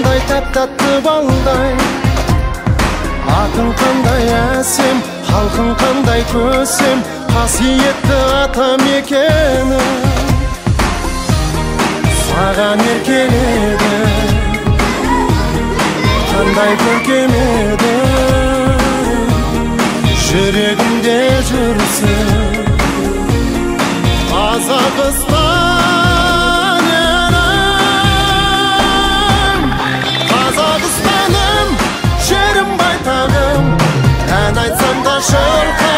qanday tap-tatlı balday. Atın qanday әсем, халқың qanday көсем, қасиетті атам екені саған еркеледі. Qanday көркем еді, жүрегімде жүрсің. Қазақстан елім, Қазақстаным, жерім байтағым, ән айтсам да шырқап